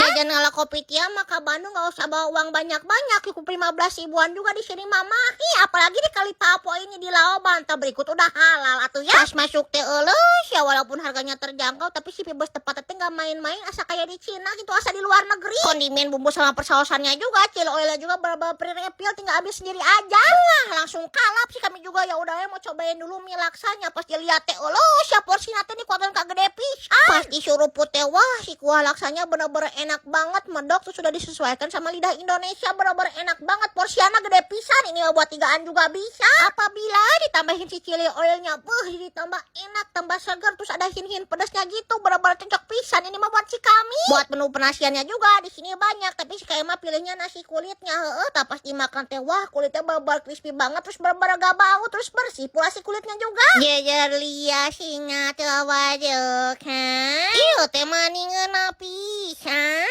Jajan ala kopi tia maka Bandung gak usah bawa uang banyak-banyak, cukup 15 ribuan juga di sini mama. Apalagi di Kalipapo ini di Laoban, berikut udah halal atuh ya. Pas masuk teh euleus ya, walaupun harganya terjangkau tapi si bebas tepat teh enggak main-main, asa kayak di Cina gitu, asa di luar negeri. Kondimen bumbu sama persausannya juga, cil oilnya juga berapa pre-refill, tinggal ambil sendiri aja. Langsung kalap sih kami juga, ya udah mau cobain dulu mie laksanya. Pas dilihat teh euleus ya porsinya teh nih kuatan kagede pisan. Pas disuruh putih, wah si kuah laksanya bener-bener enak banget, medok tuh sudah disesuaikan sama lidah Indonesia, bener-bener enak banget, porsinya gede pisan. Ini buat tigaan juga bisa. Apabila ditambahin si chili oilnya, jadi tambah enak, tambah segar, terus ada hin-hin pedasnya gitu, bener-bener cocok pisan. Ini mah buat si kami. Buat menu penasiannya juga di sini banyak, tapi si kami mah pilihnya nasi kulitnya. Pas dimakan teh, wah kulitnya bener-bener crispy banget, terus bener-bener gak bau, terus bersih pula si kulitnya juga. Jejer lia singa tewajok, iyo teh maningeun pisan.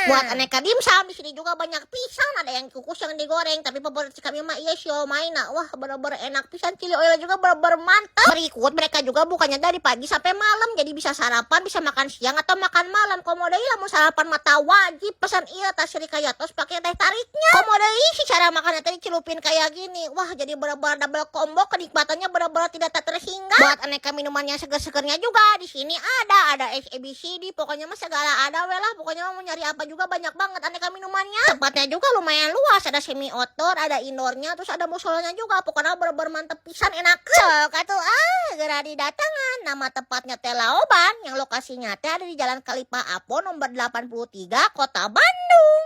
Buat aneka dimsum di sini juga banyak pisan, ada yang kukus, yang digoreng, tapi favorit si kami mah iya siomay. Nah, wah bener-bener enak pisan, chili oil juga bener-bener mantap. Berikut mereka juga bukannya dari pagi sampai malam, jadi bisa sarapan, bisa makan siang atau makan malam. Komodai lah mau sarapan mata wajib pesan iya tas kayak tos pakai teh tariknya. Komodai si cara makannya tadi celupin kayak gini, wah jadi bener-bener double combo, kenikmatannya bener-bener tidak terhingga. Buat aneka minumannya seger-segernya juga di sini ada ABCD, pokoknya mah segala ada lah, pokoknya mau nyari apa juga banyak banget aneka minumannya. Tempatnya juga lumayan luas, ada semi outdoor, ada indoornya, terus ada musolanya juga, pokoknya bener-bener mantep pisan, enak. Sok atuh segera didatangan. Nama tepatnya teh Laoban, yang lokasinya teh ada di Jalan Kalipapo nomor 83 Kota Bandung.